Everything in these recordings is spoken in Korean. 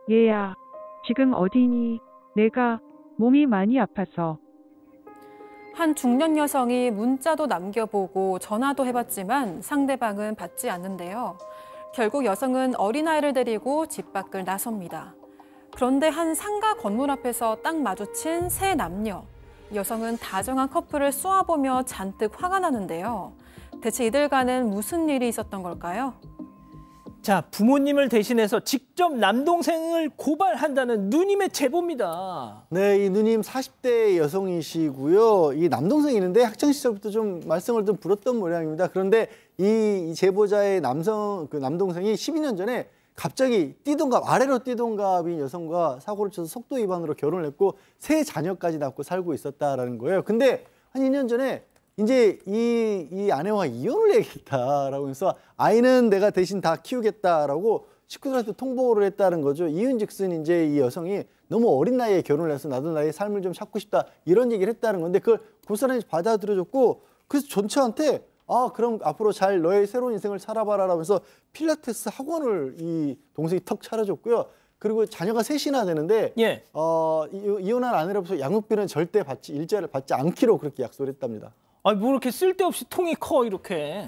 얘야, 지금 어디니? 내가 몸이 많이 아파서. 한 중년 여성이 문자도 남겨보고 전화도 해봤지만 상대방은 받지 않는데요. 결국 여성은 어린아이를 데리고 집 밖을 나섭니다. 그런데 한 상가 건물 앞에서 딱 마주친 세 남녀. 여성은 다정한 커플을 쏘아보며 잔뜩 화가 나는데요. 대체 이들과는 무슨 일이 있었던 걸까요? 자, 부모님을 대신해서 직접 남동생을 고발한다는 누님의 제보입니다. 네, 이 누님 40대 여성이시고요. 이 남동생이 있는데 학창 시절부터 좀 말썽을 좀 부렸던 모양입니다. 그런데 이 제보자의 남동생이 12년 전에 갑자기 아래로 뛰동갑인 여성과 사고를 쳐서 속도 위반으로 결혼을 했고 세 자녀까지 낳고 살고 있었다라는 거예요. 근데 한 2년 전에 이제 이 아내와 이혼을 해야겠다라고 해서 아이는 내가 대신 다 키우겠다라고 식구들한테 통보를 했다는 거죠. 이윤즉슨 이제 이 여성이 너무 어린 나이에 결혼을 해서 나도 나의 삶을 좀 찾고 싶다 이런 얘기를 했다는 건데 그걸 고스란히 받아들여줬고 그래서 전처한테 그럼 앞으로 잘 너의 새로운 인생을 살아봐라 라면서 필라테스 학원을 이 동생이 턱 차려줬고요. 그리고 자녀가 셋이나 되는데 예. 이혼한 아내로부터 양육비는 절대 일자를 받지 않기로 그렇게 약속을 했답니다. 뭐 이렇게 쓸데없이 통이 커 이렇게.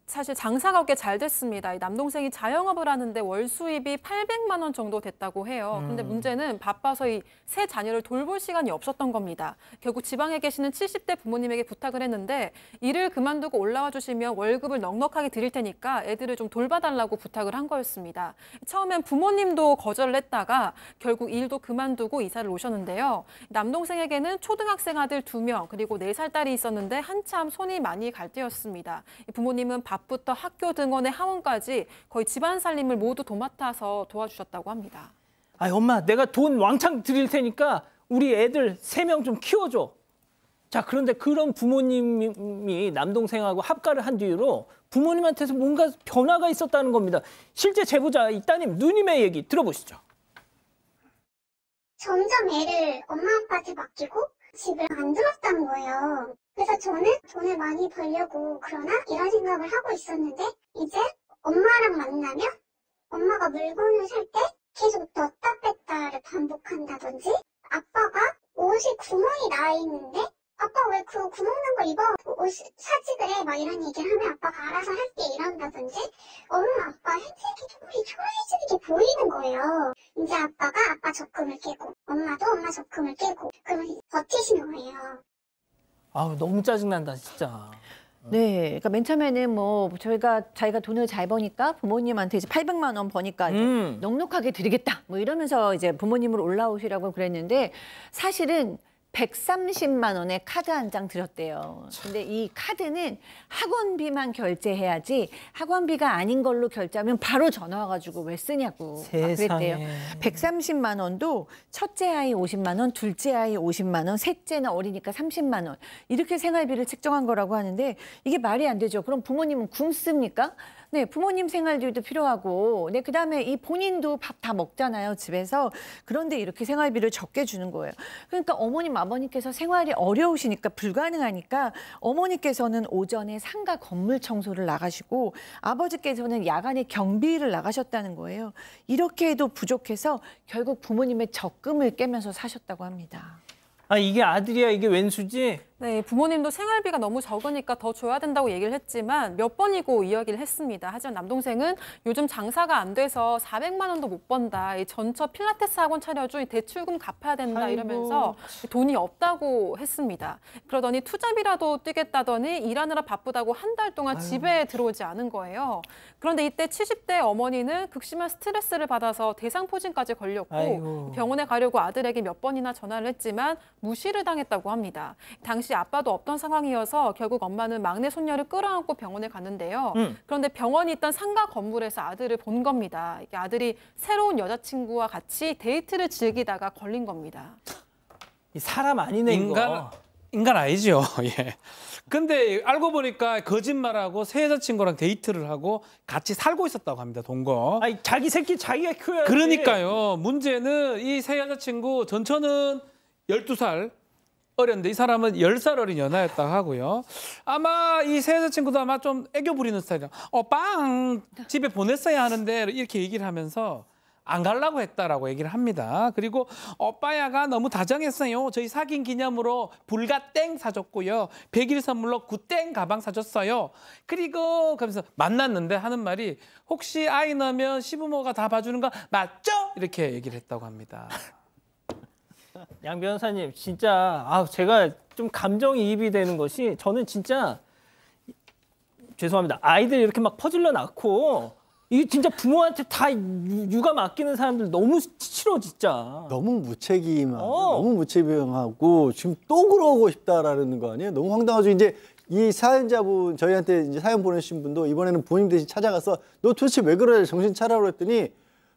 사실 장사가 꽤 잘 됐습니다. 이 남동생이 자영업을 하는데 월 수입이 800만 원 정도 됐다고 해요. 근데 문제는 바빠서 이 세 자녀를 돌볼 시간이 없었던 겁니다. 결국 지방에 계시는 70대 부모님에게 부탁을 했는데 일을 그만두고 올라와 주시면 월급을 넉넉하게 드릴 테니까 애들을 좀 돌봐달라고 부탁을 한 거였습니다. 처음엔 부모님도 거절을 했다가 결국 일도 그만두고 이사를 오셨는데요. 남동생에게는 초등학생 아들 2명 그리고 4살 딸이 있었는데 한참 손이 많이 갈 때였습니다. 부모님은 밥부터 학교 등원의 하원까지 거의 집안 살림을 모두 도맡아서 도와주셨다고 합니다. 엄마, 내가 돈 왕창 드릴 테니까 우리 애들 3명 좀 키워줘. 자, 그런데 그런 부모님이 남동생하고 합가를 한 뒤로 부모님한테서 뭔가 변화가 있었다는 겁니다. 실제 제보자 이 따님 누님의 얘기 들어보시죠. 점점 애를 엄마 아빠한테 맡기고 집을 안 들었다는 거예요. 그래서 저는 돈을 많이 벌려고 그러나 이런 생각을 하고 있었는데 이제 엄마랑 만나면 엄마가 물건을 살 때 계속 넣었다 뺐다를 반복한다든지 아빠가 옷에 구멍이 나 있는데 아빠 왜 그 구멍 난 거 입어? 옷 사지 그래? 막 이런 얘기를 하면 아빠가 알아서 할게 이런다든지 엄마 아빠 행색이 조금씩 초라해지는 게 보이는 거예요. 이제 아빠가 아빠 적금을 깨고 엄마도 엄마 적금을 깨고 그러면 버티시는 거예요. 너무 짜증난다 진짜. 네, 그러니까 맨 처음에는 자기가 돈을 잘 버니까 부모님한테 이제 800만 원 버니까 이제 넉넉하게 드리겠다 이러면서 이제 부모님을 올라오시라고 그랬는데 사실은 130만 원에 카드 한 장 드렸대요. 근데 이 카드는 학원비만 결제해야지 학원비가 아닌 걸로 결제하면 바로 전화 와가지고 왜 쓰냐고 그랬대요. 130만 원도 첫째 아이 50만 원, 둘째 아이 50만 원, 셋째는 어리니까 30만 원 이렇게 생활비를 책정한 거라고 하는데 이게 말이 안 되죠. 그럼 부모님은 굶습니까? 네, 부모님 생활비도 필요하고, 네, 그다음에 이 본인도 밥 다 먹잖아요, 집에서. 그런데 이렇게 생활비를 적게 주는 거예요. 그러니까 어머님, 아버님께서 생활이 어려우시니까 불가능하니까 어머니께서는 오전에 상가 건물 청소를 나가시고 아버지께서는 야간에 경비를 나가셨다는 거예요. 이렇게 해도 부족해서 결국 부모님의 적금을 깨면서 사셨다고 합니다. 이게 아들이야, 이게 왼수지? 네, 부모님도 생활비가 너무 적으니까 더 줘야 된다고 얘기를 했지만 몇 번이고 이야기를 했습니다. 하지만 남동생은 요즘 장사가 안 돼서 400만 원도 못 번다. 이 전처 필라테스 학원 차려줘. 대출금 갚아야 된다. 이러면서 돈이 없다고 했습니다. 그러더니 투잡이라도 뛰겠다더니 일하느라 바쁘다고 한 달 동안 집에 들어오지 않은 거예요. 그런데 이때 70대 어머니는 극심한 스트레스를 받아서 대상포진까지 걸렸고 병원에 가려고 아들에게 몇 번이나 전화를 했지만 무시를 당했다고 합니다. 당시 아빠도 없던 상황이어서 결국 엄마는 막내 손녀를 끌어안고 병원에 갔는데요. 그런데 병원이 있던 상가 건물에서 아들을 본 겁니다. 이게 아들이 새로운 여자친구와 같이 데이트를 즐기다가 걸린 겁니다. 이 사람 아니네, 인간 아니죠. 예. 근데 알고 보니까 거짓말하고 새 여자친구랑 데이트를 하고 같이 살고 있었다고 합니다, 동거. 자기 새끼 자기가 키워야지. 그러니까요. 문제는 이 새 여자친구 전처는 12살 어렸는데 이 사람은 10살 어린 연하였다고 하고요. 아마 이 새 여자친구도 아마 좀 애교 부리는 스타일이야. 빵 집에 보냈어야 하는데 이렇게 얘기를 하면서 안 가려고 했다라고 얘기를 합니다. 그리고 오빠야가 너무 다정했어요. 저희 사귄 기념으로 불가땡 사줬고요. 100일 선물로 구땡 가방 사줬어요. 그리고 그러면서 만났는데 하는 말이 혹시 아이 낳으면 시부모가 다 봐주는 거 맞죠? 이렇게 얘기를 했다고 합니다. 양 변호사님 진짜 제가 좀 감정이입이 되는 것이 저는 진짜 죄송합니다. 아이들 이렇게 막 퍼질러 낳고 이게 진짜 부모한테 다 육아 맡기는 사람들 너무 싫어 진짜. 너무 너무 무책임하고 지금 또 그러고 싶다라는 거 아니에요? 너무 황당하죠. 이제 이 사연자분 저희한테 이제 사연 보내신 분도 이번에는 부모님 대신 찾아가서 너 도대체 왜 그래 정신 차려고 했더니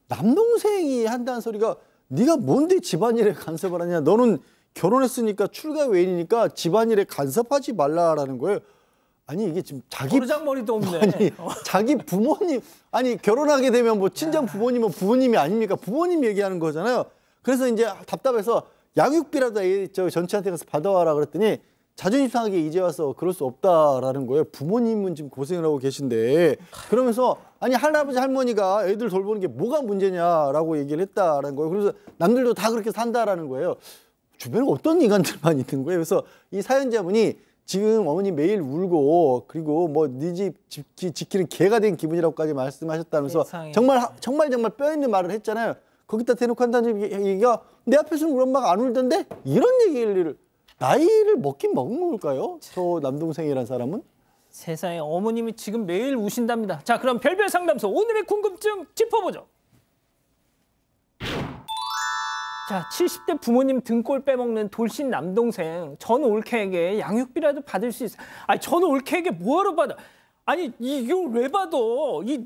남동생이 한다는 소리가 네가 뭔데 집안일에 간섭을 하냐? 너는 결혼했으니까 출가 외인이니까 집안일에 간섭하지 말라라는 거예요. 아니 이게 지금 자기 버르장머리도 없네. 아니 자기 부모님 아니 결혼하게 되면 뭐 친정 부모님은 부모님이 아닙니까? 부모님 얘기하는 거잖아요. 그래서 이제 답답해서 양육비라도 저 전체한테 가서 받아와라 그랬더니 자존심 상하게 이제 와서 그럴 수 없다라는 거예요. 부모님은 지금 고생을 하고 계신데 그러면서 아니 할아버지 할머니가 애들 돌보는 게 뭐가 문제냐라고 얘기를 했다라는 거예요. 그래서 남들도 다 그렇게 산다라는 거예요. 주변에 어떤 인간들만 있는 거예요. 그래서 이 사연자분이 지금 어머니 매일 울고 그리고 뭐 네 집 지키는 개가 된 기분이라고까지 말씀하셨다면서 세상에. 정말 뼈 있는 말을 했잖아요. 거기다 대놓고 한다는 얘기가 내 앞에서는 우리 엄마가 안 울던데 이런 얘기를 나이를 먹긴 먹은 걸까요? 저 남동생이란 사람은? 세상에 어머님이 지금 매일 우신답니다. 자 그럼 별별 상담소 오늘의 궁금증 짚어보죠. 자, 70대 부모님 등골 빼먹는 돌싱 남동생 전 올케에게 양육비라도 받을 수 있어요. 아니 전 올케에게 뭐하러 받아? 아니 이걸 왜 받아?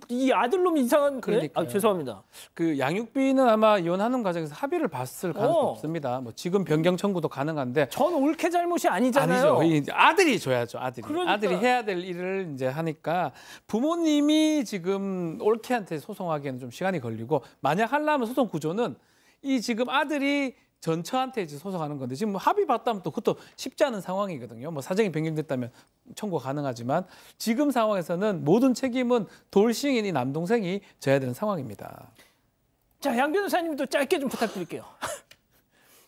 이 아들놈 이상한 그래? 그러니까요. 죄송합니다. 그 양육비는 아마 이혼하는 과정에서 합의를 봤을 가능성이 없습니다. 뭐 지금 변경 청구도 가능한데 전 올케 잘못이 아니잖아요. 아니죠. 이 아들이 줘야죠. 그러니까. 아들이 해야 될 일을 이제 하니까 부모님이 지금 올케한테 소송하기에는 좀 시간이 걸리고 만약 하려면 소송 구조는 이 지금 아들이 전처한테 이제 소송하는 건데 지금 합의 봤다면 또 그것도 쉽지 않은 상황이거든요. 뭐 사정이 변경됐다면 청구 가능하지만 지금 상황에서는 모든 책임은 돌싱인 이 남동생이 져야 되는 상황입니다. 자, 양 변호사님도 짧게 좀 부탁드릴게요.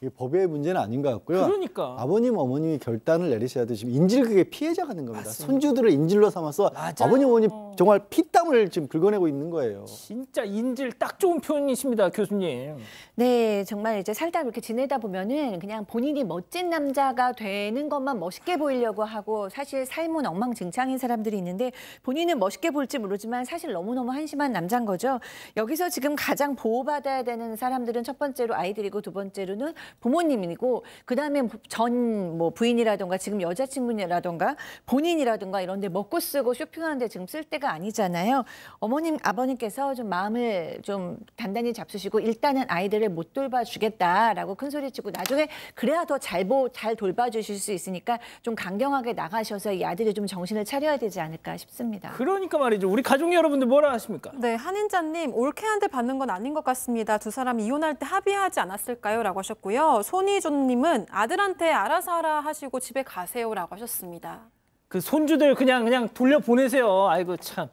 이게 법의 문제는 아닌 것 같고요. 그러니까. 아버님, 어머님이 결단을 내리셔야 돼. 지금 인질극의 피해자가 된 겁니다. 맞습니다. 손주들을 인질로 삼아서 맞아요. 아버님, 어머님 정말 피땀을 지금 긁어내고 있는 거예요. 진짜 인질 딱 좋은 표현이십니다, 교수님. 네, 정말 이제 살다 그렇게 지내다 보면은 그냥 본인이 멋진 남자가 되는 것만 멋있게 보이려고 하고 사실 삶은 엉망진창인 사람들이 있는데 본인은 멋있게 볼지 모르지만 사실 너무너무 한심한 남자인 거죠. 여기서 지금 가장 보호받아야 되는 사람들은 첫 번째로 아이들이고 두 번째로는 부모님이고 그다음에 전 뭐 부인이라던가 지금 여자친구라던가 본인이라던가 이런 데 먹고 쓰고 쇼핑하는데 지금 쓸 때가 아니잖아요. 어머님, 아버님께서 좀 마음을 좀 단단히 잡수시고 일단은 아이들을 못 돌봐주겠다라고 큰 소리치고 나중에 그래야 더 잘 돌봐주실 수 있으니까 좀 강경하게 나가셔서 이 아들이 좀 정신을 차려야 되지 않을까 싶습니다. 그러니까 말이죠. 우리 가족 여러분들 뭐라 하십니까? 네, 한인자님 올케한테 받는 건 아닌 것 같습니다. 두 사람이 이혼할 때 합의하지 않았을까요? 라고 하셨고요. 손희조님은 아들한테 알아서 하라 하시고 집에 가세요 라고 하셨습니다. 그 손주들 그냥 돌려보내세요. 아이고 참.